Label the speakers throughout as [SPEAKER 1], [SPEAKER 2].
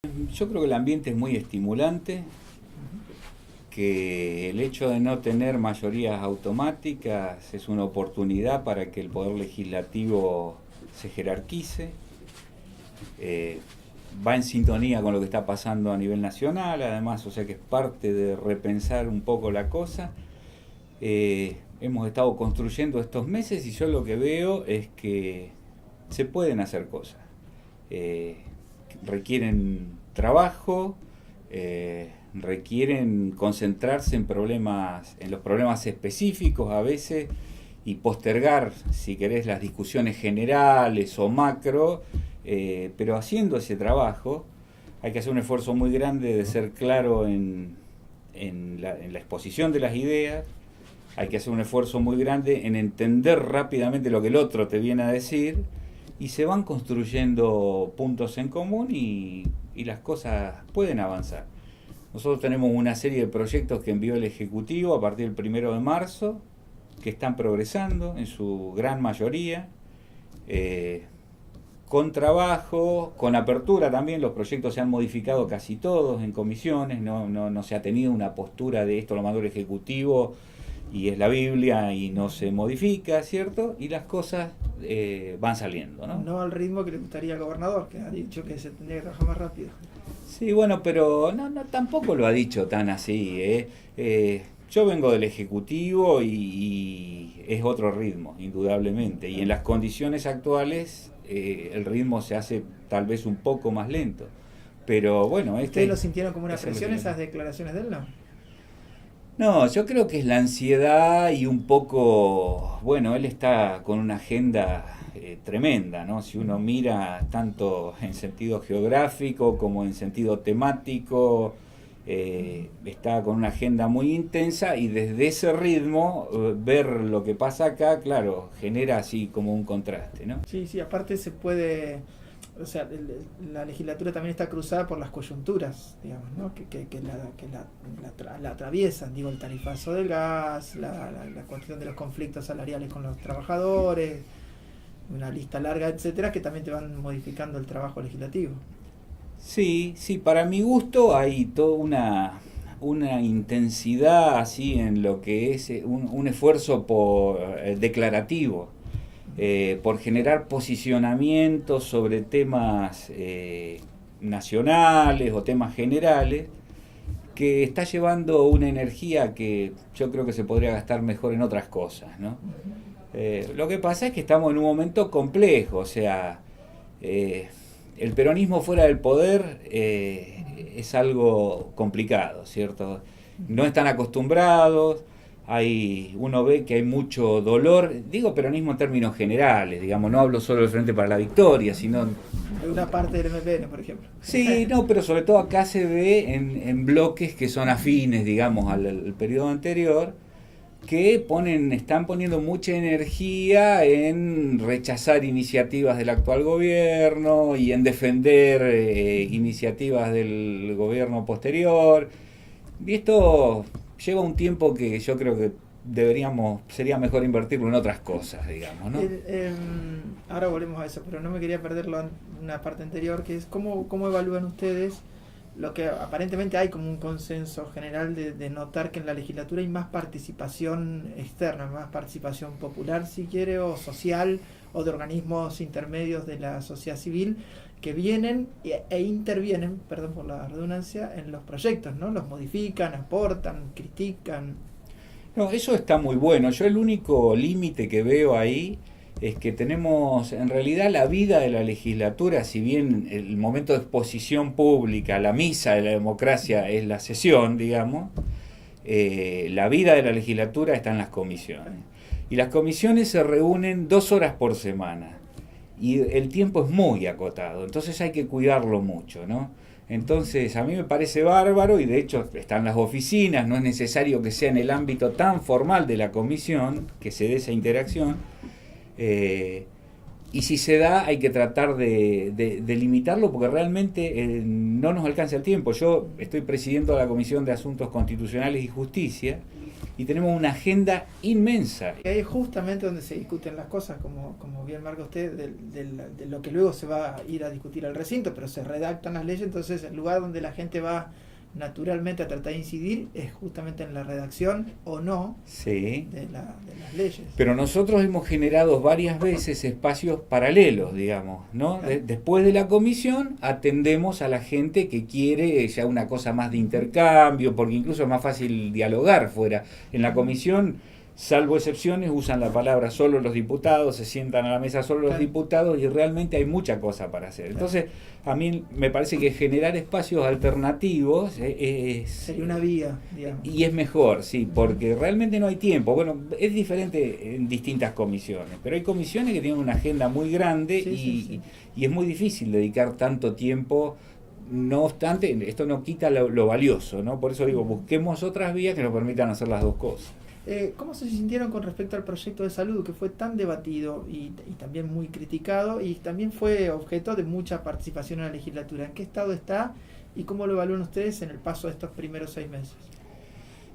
[SPEAKER 1] Yo creo que el ambiente es muy estimulante, que el hecho de no tener mayorías automáticas es una oportunidad para que el poder legislativo se jerarquice, eh, va en sintonía con lo que está pasando a nivel nacional, además, o sea que es parte de repensar un poco la cosa. Hemos estado construyendo estos meses y yo lo que veo es que se pueden hacer cosas. Eh, Requieren trabajo, requieren concentrarse en los problemas específicos a veces y postergar, si querés, las discusiones generales o macro, pero haciendo ese trabajo hay que hacer un esfuerzo muy grande de ser claro en la exposición de las ideas. Hay que hacer un esfuerzo muy grande en entender rápidamente lo que el otro te viene a decir y se van construyendo puntos en común y las cosas pueden avanzar. Nosotros tenemos una serie de proyectos que envió el Ejecutivo a partir del 1 de marzo que están progresando en su gran mayoría, con trabajo, con apertura también. Los proyectos se han modificado casi todos en comisiones, no se ha tenido una postura de esto lo mandó el Ejecutivo y es la Biblia y no se modifica, ¿cierto? Y las cosas van saliendo, ¿no?
[SPEAKER 2] No al ritmo que le gustaría al gobernador, que ha dicho que se tendría que trabajar más rápido.
[SPEAKER 1] Sí, bueno, pero tampoco lo ha dicho tan así, ¿eh? Yo vengo del Ejecutivo y es otro ritmo, indudablemente. Y en las condiciones actuales el ritmo se hace tal vez un poco más lento. Pero bueno,
[SPEAKER 2] ¿Ustedes lo sintieron como una
[SPEAKER 1] es lo que
[SPEAKER 2] presión
[SPEAKER 1] tenemos.
[SPEAKER 2] esas declaraciones de él, no?
[SPEAKER 1] No, yo creo que es la ansiedad y un poco, bueno, él está con una agenda tremenda, ¿no? Si uno mira tanto en sentido geográfico como en sentido temático, está con una agenda muy intensa y desde ese ritmo ver lo que pasa acá, claro, genera así como un contraste, ¿no?
[SPEAKER 2] Sí, sí, aparte se puede, o sea, la legislatura también está cruzada por las coyunturas, digamos, ¿no? La atraviesan, digo, el tarifazo del gas, la cuestión de los conflictos salariales con los trabajadores, una lista larga, etcétera, que también te van modificando el trabajo legislativo.
[SPEAKER 1] Sí, sí, para mi gusto hay toda una intensidad así en lo que es un esfuerzo declarativo, por generar posicionamientos sobre temas nacionales o temas generales, que está llevando una energía que yo creo que se podría gastar mejor en otras cosas, ¿no? Lo que pasa es que estamos en un momento complejo, o sea, eh, el peronismo fuera del poder es algo complicado, ¿cierto? No están acostumbrados, uno ve que hay mucho dolor, digo peronismo en términos generales, digamos, no hablo solo del Frente para la Victoria, sino...
[SPEAKER 2] Hay una parte del MPN, por ejemplo.
[SPEAKER 1] Sí, no, pero sobre todo acá se ve en bloques que son afines, digamos, al periodo anterior, que están poniendo mucha energía en rechazar iniciativas del actual gobierno y en defender iniciativas del gobierno posterior. Y esto lleva un tiempo que yo creo que sería mejor invertirlo en otras cosas, digamos, ¿no?
[SPEAKER 2] Ahora volvemos a eso, pero no me quería perder una parte anterior, que es cómo evalúan ustedes lo que aparentemente hay como un consenso general de notar que en la legislatura hay más participación externa, más participación popular, si quiere, o social, o de organismos intermedios de la sociedad civil que vienen e intervienen, perdón por la redundancia, en los proyectos, ¿no? Los modifican, aportan, critican.
[SPEAKER 1] No, eso está muy bueno. Yo el único límite que veo ahí es que tenemos, en realidad, la vida de la legislatura, si bien el momento de exposición pública, la misa de la democracia es la sesión, digamos, la vida de la legislatura está en las comisiones. Y las comisiones se reúnen 2 horas por semana. Y el tiempo es muy acotado, entonces hay que cuidarlo mucho, ¿no? Entonces a mí me parece bárbaro y de hecho están las oficinas, no es necesario que sea en el ámbito tan formal de la comisión que se dé esa interacción. Y si se da hay que tratar de limitarlo porque realmente no nos alcanza el tiempo. Yo estoy presidiendo la Comisión de Asuntos Constitucionales y Justicia y tenemos una agenda inmensa.
[SPEAKER 2] Y ahí es justamente donde se discuten las cosas, como bien marca usted, de lo que luego se va a ir a discutir al recinto, pero se redactan las leyes, entonces el lugar donde la gente va naturalmente a tratar de incidir es justamente en la redacción o no
[SPEAKER 1] Sí.
[SPEAKER 2] de las leyes.
[SPEAKER 1] Pero nosotros hemos generado varias veces espacios paralelos, digamos, ¿no?
[SPEAKER 2] Claro.
[SPEAKER 1] Después de la comisión atendemos a la gente que quiere ya una cosa más de intercambio, porque incluso es más fácil dialogar fuera. En la comisión, salvo excepciones, usan la palabra solo los diputados, se sientan a la mesa solo los
[SPEAKER 2] Claro.
[SPEAKER 1] diputados y realmente hay mucha cosa para hacer.
[SPEAKER 2] Claro.
[SPEAKER 1] Entonces, a mí me parece que generar espacios alternativos
[SPEAKER 2] Sería una vía, digamos.
[SPEAKER 1] y es mejor, sí, porque realmente no hay tiempo. Bueno, es diferente en distintas comisiones, pero hay comisiones que tienen una agenda muy grande
[SPEAKER 2] Sí, sí.
[SPEAKER 1] y es muy difícil dedicar tanto tiempo. No obstante, esto no quita lo valioso, ¿no? Por eso digo, busquemos otras vías que nos permitan hacer las dos cosas.
[SPEAKER 2] ¿Cómo se sintieron con respecto al proyecto de salud que fue tan debatido y también muy criticado y también fue objeto de mucha participación en la legislatura? ¿En qué estado está y cómo lo evalúan ustedes en el paso de estos primeros 6 meses?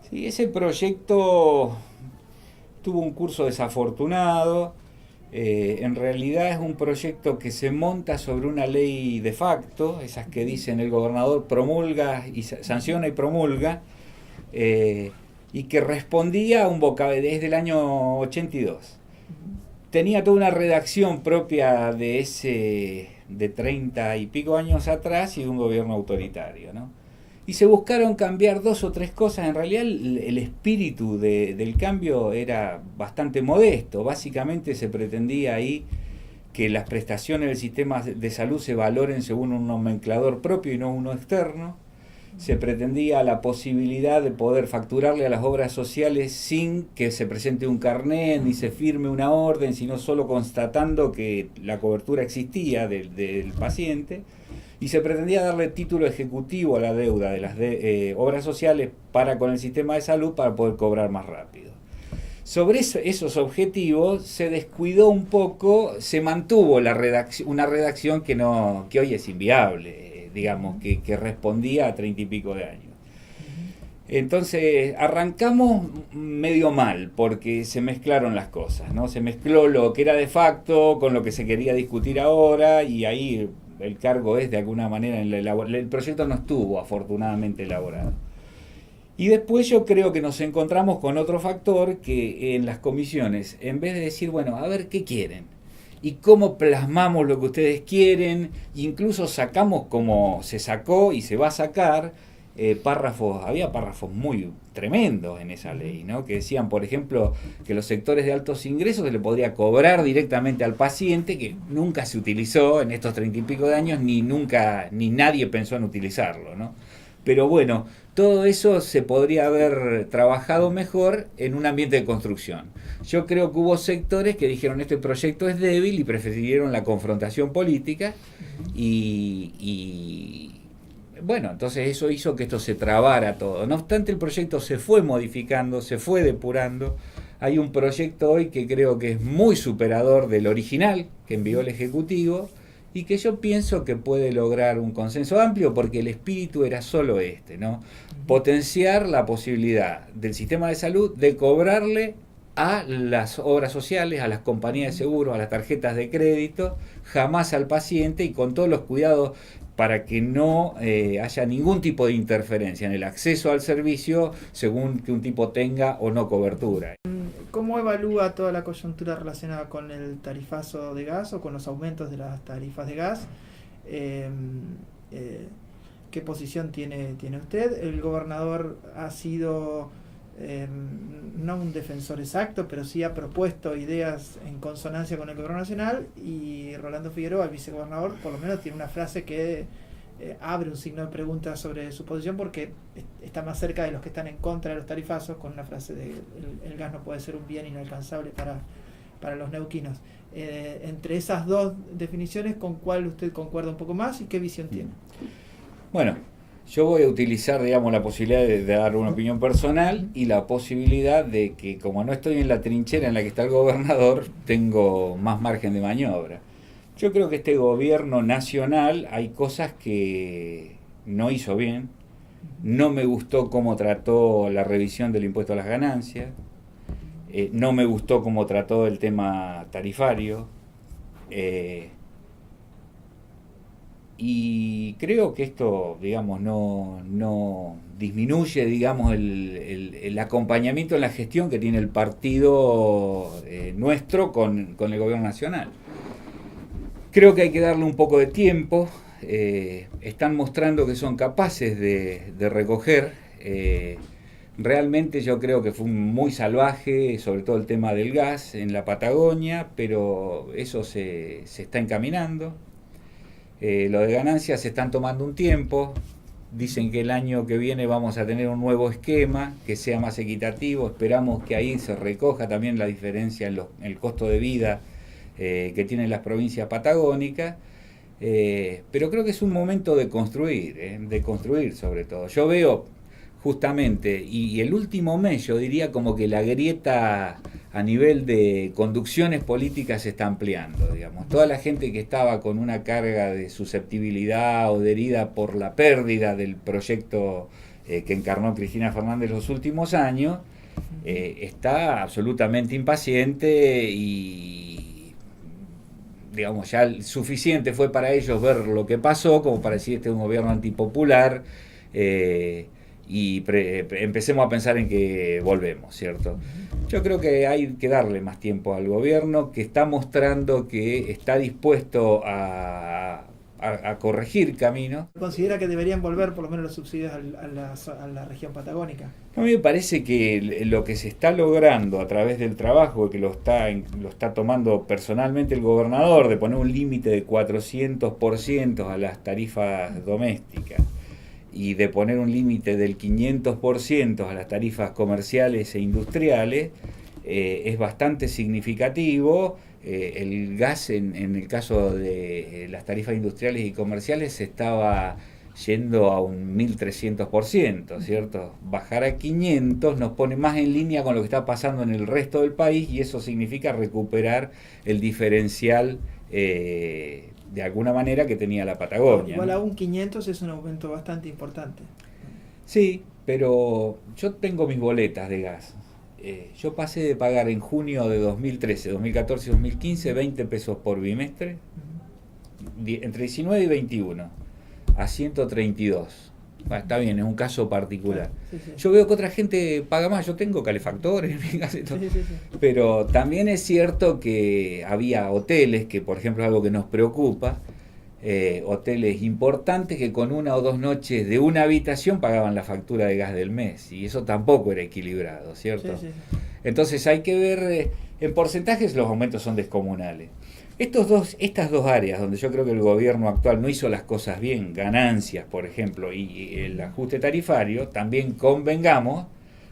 [SPEAKER 1] Sí, ese proyecto tuvo un curso desafortunado. En realidad es un proyecto que se monta sobre una ley de facto, esas que dicen el gobernador promulga y sanciona y promulga, y que respondía a un vocabulario desde el año 82. Tenía toda una redacción propia de 30 y pico años atrás y de un gobierno autoritario, ¿no? Y se buscaron cambiar 2 o 3 cosas. En realidad el espíritu del cambio era bastante modesto. Básicamente se pretendía ahí que las prestaciones del sistema de salud se valoren según un nomenclador propio y no uno externo. Se pretendía la posibilidad de poder facturarle a las obras sociales sin que se presente un carnet ni se firme una orden, sino solo constatando que la cobertura existía del paciente. Y se pretendía darle título ejecutivo a la deuda de las obras sociales con el sistema de salud para poder cobrar más rápido. Sobre esos objetivos se descuidó un poco, se mantuvo una redacción que hoy es inviable, digamos, que respondía a 30 y pico de años. Entonces arrancamos medio mal porque se mezclaron las cosas, ¿no? Se mezcló lo que era de facto con lo que se quería discutir ahora y ahí el cargo es de alguna manera el proyecto no estuvo afortunadamente elaborado. Y después yo creo que nos encontramos con otro factor que en las comisiones, en vez de decir, bueno, a ver qué quieren y cómo plasmamos lo que ustedes quieren, incluso sacamos como se sacó y se va a sacar había párrafos muy tremendos en esa ley, ¿no? Que decían, por ejemplo, que los sectores de altos ingresos se le podría cobrar directamente al paciente, que nunca se utilizó en estos 30 y pico de años, ni nadie pensó en utilizarlo, ¿no? Pero bueno, todo eso se podría haber trabajado mejor en un ambiente de construcción. Yo creo que hubo sectores que dijeron este proyecto es débil y prefirieron la confrontación política y bueno, entonces eso hizo que esto se trabara todo. No obstante, el proyecto se fue modificando, se fue depurando. Hay un proyecto hoy que creo que es muy superador del original que envió el Ejecutivo y que yo pienso que puede lograr un consenso amplio porque el espíritu era solo ¿no? Potenciar la posibilidad del sistema de salud de cobrarle a las obras sociales, a las compañías de seguros, a las tarjetas de crédito, jamás al paciente y con todos los cuidados para que no haya ningún tipo de interferencia en el acceso al servicio según que un tipo tenga o no cobertura.
[SPEAKER 2] ¿Cómo evalúa toda la coyuntura relacionada con el tarifazo de gas o con los aumentos de las tarifas de gas? ¿Qué posición tiene usted? El gobernador ha sido no un defensor exacto, pero sí ha propuesto ideas en consonancia con el gobierno nacional, y Rolando Figueroa, el vicegobernador, por lo menos tiene una frase que abre un signo de pregunta sobre su posición porque está más cerca de los que están en contra de los tarifazos, con una frase de el gas no puede ser un bien inalcanzable para los neuquinos. Entre esas dos definiciones, ¿con cuál usted concuerda un poco más y qué visión tiene?
[SPEAKER 1] Bueno, yo voy a utilizar, digamos, la posibilidad de dar una opinión personal y la posibilidad de que, como no estoy en la trinchera en la que está el gobernador, tengo más margen de maniobra. Yo creo que este gobierno nacional hay cosas que no hizo bien, no me gustó cómo trató la revisión del impuesto a las ganancias, no me gustó cómo trató el tema tarifario, y creo que esto, digamos, no disminuye, digamos, el acompañamiento en la gestión que tiene el partido nuestro con el gobierno nacional. Creo que hay que darle un poco de tiempo. Están mostrando que son capaces de recoger. Realmente yo creo que fue muy salvaje, sobre todo el tema del gas en la Patagonia, pero eso se está encaminando. Lo de ganancias se están tomando un tiempo. Dicen que el año que viene vamos a tener un nuevo esquema que sea más equitativo. Esperamos que ahí se recoja también la diferencia en el costo de vida que tienen las provincias patagónicas. Pero creo que es un momento de construir sobre todo. Yo veo justamente, y el último mes yo diría como que la grieta a nivel de conducciones políticas se está ampliando, digamos. Toda la gente que estaba con una carga de susceptibilidad o de herida por la pérdida del proyecto que encarnó Cristina Fernández los últimos años, está absolutamente impaciente y, digamos, ya suficiente fue para ellos ver lo que pasó como para decir este es un gobierno antipopular, y empecemos a pensar en que volvemos, ¿cierto? Yo creo que hay que darle más tiempo al gobierno, que está mostrando que está dispuesto a corregir camino.
[SPEAKER 2] ¿Considera que deberían volver por lo menos los subsidios a la región patagónica?
[SPEAKER 1] A mí me parece que lo que se está logrando a través del trabajo, que lo está tomando personalmente el gobernador, de poner un límite de 400% a las tarifas domésticas, y de poner un límite del 500% a las tarifas comerciales e industriales, es bastante significativo. El gas, en el caso de las tarifas industriales y comerciales, se estaba yendo a un 1300%, ¿cierto? Bajar a 500 nos pone más en línea con lo que está pasando en el resto del país, y eso significa recuperar el diferencial de alguna manera que tenía la Patagonia.
[SPEAKER 2] Igual
[SPEAKER 1] ¿no?
[SPEAKER 2] aún 500 es un aumento bastante importante.
[SPEAKER 1] Sí, pero yo tengo mis boletas de gas. Yo pasé de pagar en junio de 2013, 2014 y 2015 20 pesos por bimestre, entre 19 y 21, a 132. Bueno, está bien, es un caso particular.
[SPEAKER 2] Sí, sí.
[SPEAKER 1] Yo veo que otra gente paga más, yo tengo calefactores en mi casa y todo.
[SPEAKER 2] Sí.
[SPEAKER 1] Pero también es cierto que había hoteles, que por ejemplo es algo que nos preocupa, hoteles importantes que con 1 o 2 noches de una habitación pagaban la factura de gas del mes, y eso tampoco era equilibrado, ¿cierto?
[SPEAKER 2] Sí.
[SPEAKER 1] Entonces hay que ver, en porcentajes los aumentos son descomunales. Estas dos áreas donde yo creo que el gobierno actual no hizo las cosas bien, ganancias, por ejemplo, y el ajuste tarifario, también convengamos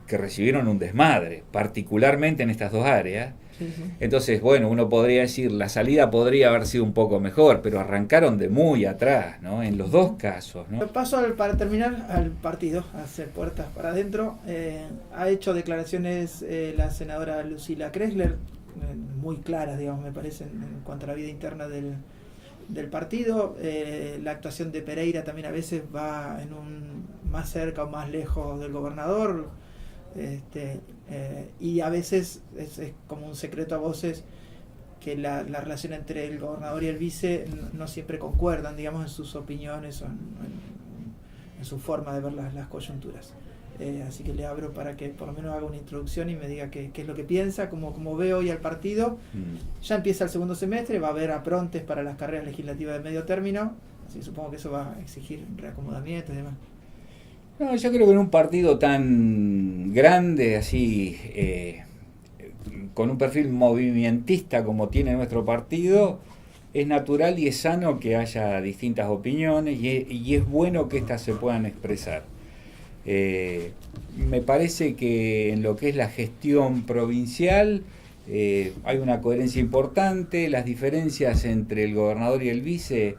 [SPEAKER 1] que recibieron un desmadre, particularmente en estas dos áreas.
[SPEAKER 2] Sí.
[SPEAKER 1] Entonces, bueno, uno podría decir, la salida podría haber sido un poco mejor, pero arrancaron de muy atrás, ¿no? En los dos casos, ¿no?
[SPEAKER 2] Paso para terminar al partido, a hacer puertas para adentro. Ha hecho declaraciones la senadora Lucila Kressler, muy claras, digamos, me parece, en cuanto a la vida interna del partido. La actuación de Pereira también a veces va más cerca o más lejos del gobernador, y a veces es como un secreto a voces que la relación entre el gobernador y el vice no siempre concuerdan, digamos, en sus opiniones o en su forma de ver las coyunturas. Así que le abro para que por lo menos haga una introducción y me diga qué es lo que piensa, cómo ve hoy al partido. Ya empieza el segundo semestre, va a haber aprontes para las carreras legislativas de medio término, así supongo que eso va a exigir reacomodamiento y demás.
[SPEAKER 1] No, yo creo que en un partido tan grande, así, con un perfil movimentista como tiene nuestro partido, es natural y es sano que haya distintas opiniones, y es bueno que éstas se puedan expresar. Me parece que en lo que es la gestión provincial hay una coherencia importante. Las diferencias entre el gobernador y el vice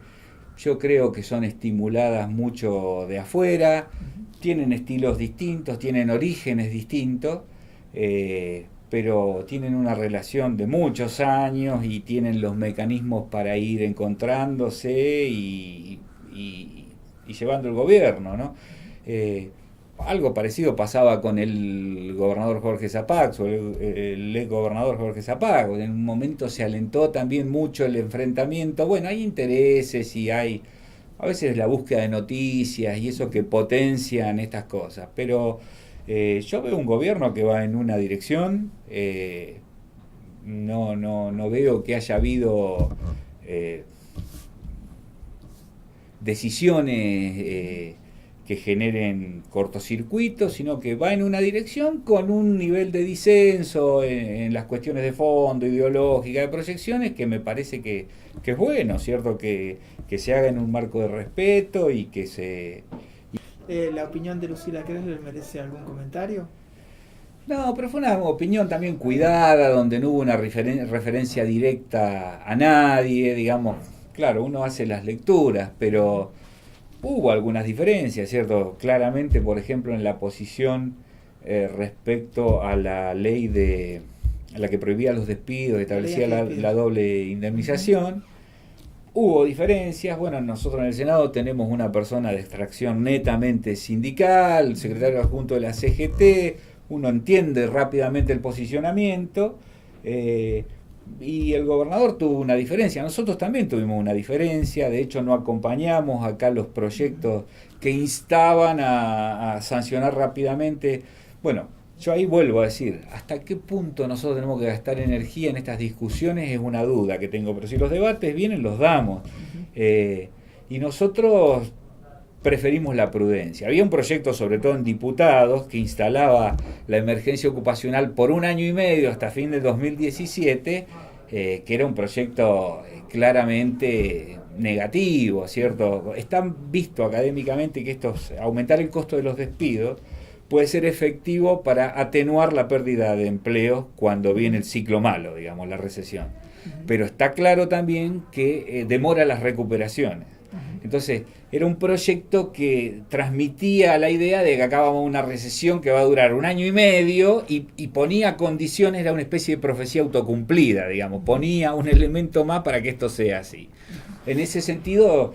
[SPEAKER 1] yo creo que son estimuladas mucho de afuera, tienen estilos distintos, tienen orígenes distintos, pero tienen una relación de muchos años y tienen los mecanismos para ir encontrándose y llevando el gobierno, ¿no? Algo parecido pasaba con el gobernador Jorge Zapac, o el ex gobernador Jorge Zapac. En un momento se alentó también mucho el enfrentamiento. Bueno, hay intereses y hay a veces la búsqueda de noticias y eso que potencian estas cosas. Pero yo veo un gobierno que va en una dirección. No veo que haya habido decisiones que generen cortocircuitos, sino que va en una dirección con un nivel de disenso en las cuestiones de fondo, ideológica, de proyecciones, que me parece que es bueno, ¿cierto? Que se haga en un marco de respeto y que se...
[SPEAKER 2] ¿La opinión de Lucila Cresler merece algún comentario?
[SPEAKER 1] No, pero fue una opinión también cuidada, donde no hubo una referencia directa a nadie, digamos. Claro, uno hace las lecturas, pero hubo algunas diferencias, ¿cierto? Claramente, por ejemplo, en la posición respecto a la ley a la que prohibía los despidos, establecía la doble indemnización. Hubo diferencias. Bueno, nosotros en el Senado tenemos una persona de extracción netamente sindical, el secretario adjunto de la CGT. Uno entiende rápidamente el posicionamiento, y el gobernador tuvo una diferencia. Nosotros también tuvimos una diferencia. De hecho, no acompañamos acá los proyectos que instaban a sancionar rápidamente. Bueno, yo ahí vuelvo a decir, ¿hasta qué punto nosotros tenemos que gastar energía en estas discusiones? Es una duda que tengo, pero si los debates vienen, los damos. Y nosotros preferimos la prudencia. Había un proyecto, sobre todo en diputados, que instalaba la emergencia ocupacional por 1 año y medio hasta fin de 2017, que era un proyecto claramente negativo, ¿cierto? Está visto académicamente que aumentar el costo de los despidos puede ser efectivo para atenuar la pérdida de empleo cuando viene el ciclo malo, digamos, la recesión. Pero está claro también que demora las recuperaciones. Entonces, era un proyecto que transmitía la idea de que acabamos una recesión que va a durar 1 año y medio y ponía condiciones, era una especie de profecía autocumplida, digamos, ponía un elemento más para que esto sea así. En ese sentido,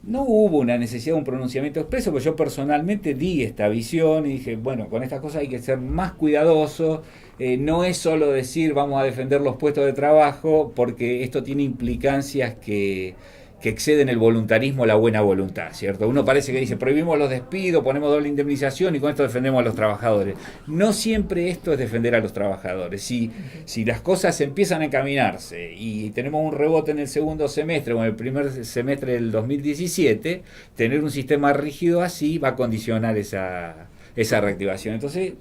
[SPEAKER 1] no hubo una necesidad de un pronunciamiento expreso, porque yo personalmente di esta visión y dije, bueno, con estas cosas hay que ser más cuidadosos. No es solo decir vamos a defender los puestos de trabajo, porque esto tiene implicancias que exceden el voluntarismo, la buena voluntad, ¿cierto? Uno parece que dice, prohibimos los despidos, ponemos doble indemnización y con esto defendemos a los trabajadores. No siempre esto es defender a los trabajadores. Si las cosas empiezan a encaminarse y tenemos un rebote en el segundo semestre o en el primer semestre del 2017, tener un sistema rígido así va a condicionar esa reactivación. Entonces,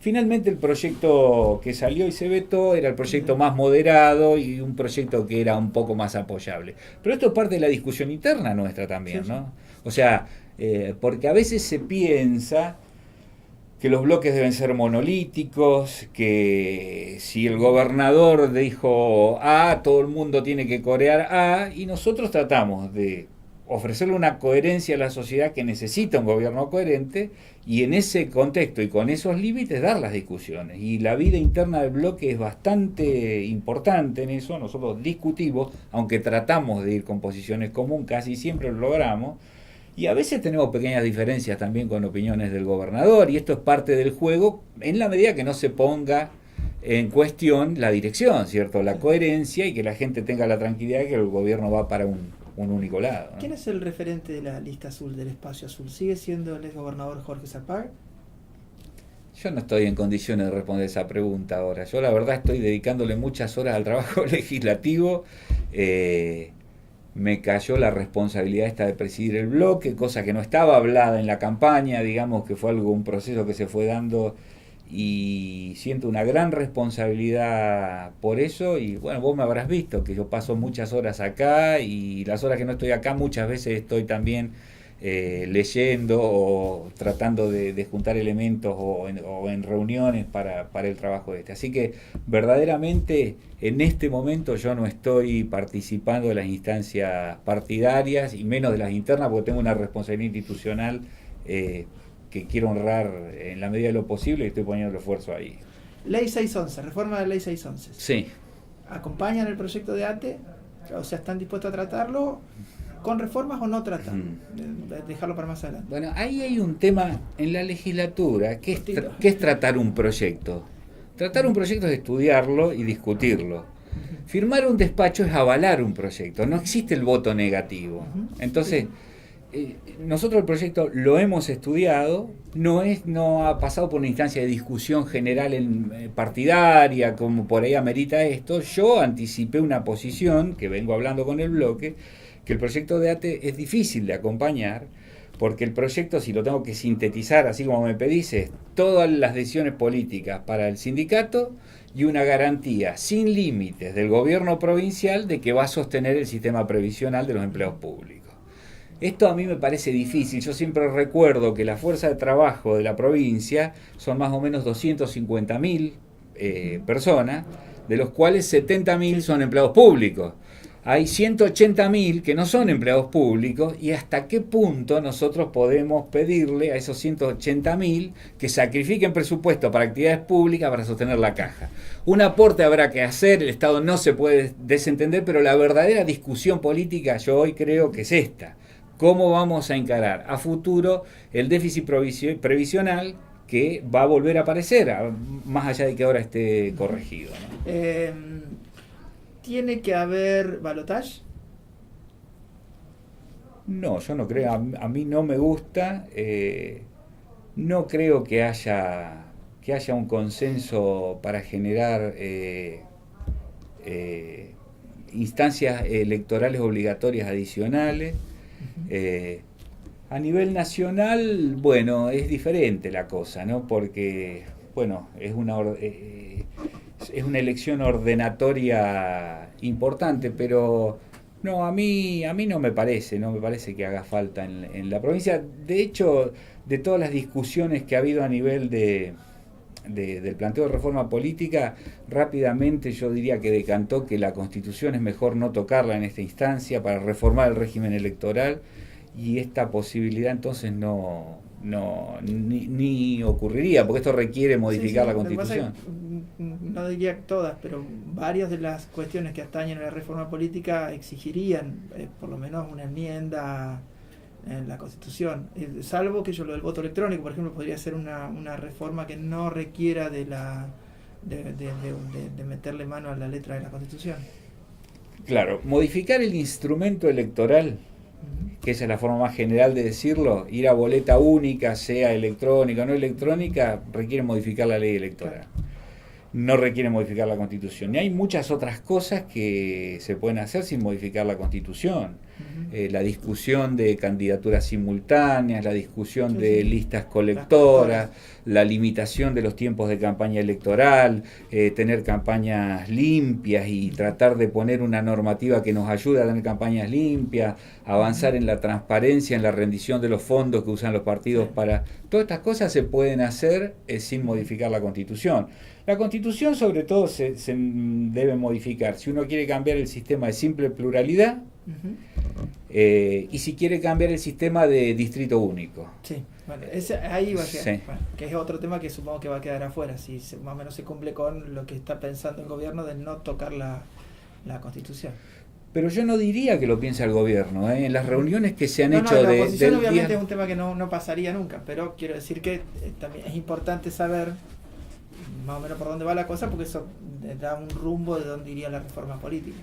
[SPEAKER 1] finalmente el proyecto que salió y se vetó era el proyecto más moderado y un proyecto que era un poco más apoyable. Pero esto es parte de la discusión interna nuestra también, ¿no? O sea, porque a veces se piensa que los bloques deben ser monolíticos, que si el gobernador dijo A, todo el mundo tiene que corear A, y nosotros tratamos de ofrecerle una coherencia a la sociedad que necesita un gobierno coherente, y en ese contexto y con esos límites dar las discusiones. Y la vida interna del bloque es bastante importante en eso. Nosotros discutimos, aunque tratamos de ir con posiciones comunes, casi siempre lo logramos, y a veces tenemos pequeñas diferencias también con opiniones del gobernador, y esto es parte del juego en la medida que no se ponga en cuestión la dirección, ¿cierto? La coherencia, y que la gente tenga la tranquilidad de que el gobierno va para un único lado, ¿no?
[SPEAKER 2] ¿Quién es el referente de la lista azul, del espacio azul? ¿Sigue siendo el exgobernador Jorge Zapac?
[SPEAKER 1] Yo no estoy en condiciones de responder esa pregunta ahora. Yo la verdad estoy dedicándole muchas horas al trabajo legislativo. Me cayó la responsabilidad esta de presidir el bloque, cosa que no estaba hablada en la campaña, digamos que fue un proceso que se fue dando, y siento una gran responsabilidad por eso. Y bueno, vos me habrás visto que yo paso muchas horas acá, y las horas que no estoy acá muchas veces estoy también leyendo o tratando de juntar elementos o en reuniones para el trabajo este. Así que verdaderamente en este momento yo no estoy participando de las instancias partidarias y menos de las internas, porque tengo una responsabilidad institucional que quiero honrar en la medida de lo posible, y estoy poniendo el esfuerzo ahí.
[SPEAKER 2] Ley 611, reforma de la Ley 611.
[SPEAKER 1] Sí.
[SPEAKER 2] ¿Acompañan el proyecto de ATE? O sea, ¿están dispuestos a tratarlo? ¿Con reformas o no tratan? Dejarlo para más adelante.
[SPEAKER 1] Bueno, ahí hay un tema en la legislatura, que es tratar un proyecto. Tratar un proyecto es estudiarlo y discutirlo. Firmar un despacho es avalar un proyecto, no existe el voto negativo. Entonces, nosotros el proyecto lo hemos estudiado, no ha pasado por una instancia de discusión general partidaria, como por ahí amerita esto. Yo anticipé una posición, que vengo hablando con el bloque, que el proyecto de ATE es difícil de acompañar, porque el proyecto, si lo tengo que sintetizar, así como me pedís, es todas las decisiones políticas para el sindicato y una garantía sin límites del gobierno provincial de que va a sostener el sistema previsional de los empleados públicos. Esto a mí me parece difícil. Yo siempre recuerdo que la fuerza de trabajo de la provincia son más o menos 250.000 personas, de los cuales 70.000 son empleados públicos. Hay 180.000 que no son empleados públicos, y hasta qué punto nosotros podemos pedirle a esos 180.000 que sacrifiquen presupuesto para actividades públicas para sostener la caja. Un aporte habrá que hacer, el Estado no se puede desentender, pero la verdadera discusión política yo hoy creo que es esta. ¿Cómo vamos a encarar a futuro el déficit previsional que va a volver a aparecer, más allá de que ahora esté corregido, ¿no?
[SPEAKER 2] ¿Tiene que haber balotaje?
[SPEAKER 1] No, yo no creo. A mí no me gusta. No creo que haya un consenso para generar instancias electorales obligatorias adicionales. A nivel nacional, bueno, es diferente la cosa, ¿no? Porque, bueno, es una elección ordenatoria importante, pero no, a mí no me parece que haga falta en la provincia. De hecho, de todas las discusiones que ha habido a nivel del planteo de reforma política, rápidamente yo diría que decantó que la Constitución es mejor no tocarla en esta instancia para reformar el régimen electoral, y esta posibilidad entonces ni ocurriría, porque esto requiere modificar la Constitución.
[SPEAKER 2] No diría todas, pero varias de las cuestiones que atañen a la reforma política exigirían por lo menos una enmienda en la Constitución, salvo que lo del voto electrónico, por ejemplo, podría ser una reforma que no requiera de meterle mano a la letra de la Constitución.
[SPEAKER 1] Claro, modificar el instrumento electoral, que esa es la forma más general de decirlo, ir a boleta única, sea electrónica o no electrónica, requiere modificar la ley electoral. No requiere modificar la Constitución. Y hay muchas otras cosas que se pueden hacer sin modificar la Constitución. La discusión de candidaturas simultáneas, la discusión de listas colectoras, la limitación de los tiempos de campaña electoral, tener campañas limpias y tratar de poner una normativa que nos ayude a tener campañas limpias, avanzar en la transparencia, en la rendición de los fondos que usan los partidos para... Todas estas cosas se pueden hacer sin modificar la Constitución. La Constitución sobre todo se debe modificar si uno quiere cambiar el sistema de simple pluralidad, y si quiere cambiar el sistema de distrito único.
[SPEAKER 2] Sí, bueno, ahí va a llegar,
[SPEAKER 1] sí.
[SPEAKER 2] Bueno, que es otro tema que supongo que va a quedar afuera, si más o menos se cumple con lo que está pensando el gobierno de no tocar la Constitución.
[SPEAKER 1] Pero yo no diría que lo piense el gobierno, en las reuniones que se han hecho
[SPEAKER 2] la oposición obviamente
[SPEAKER 1] día...
[SPEAKER 2] es un tema que no pasaría nunca, pero quiero decir que también es importante saber más o menos por dónde va la cosa, porque eso da un rumbo de dónde iría la reforma política.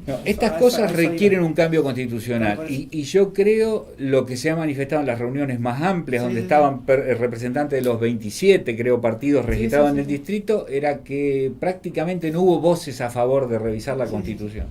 [SPEAKER 1] No, estas cosas requieren un cambio constitucional, y yo creo lo que se ha manifestado en las reuniones más amplias, donde estaban representantes de los 27, creo, partidos registrados en el distrito, era que prácticamente no hubo voces a favor de revisar la Constitución.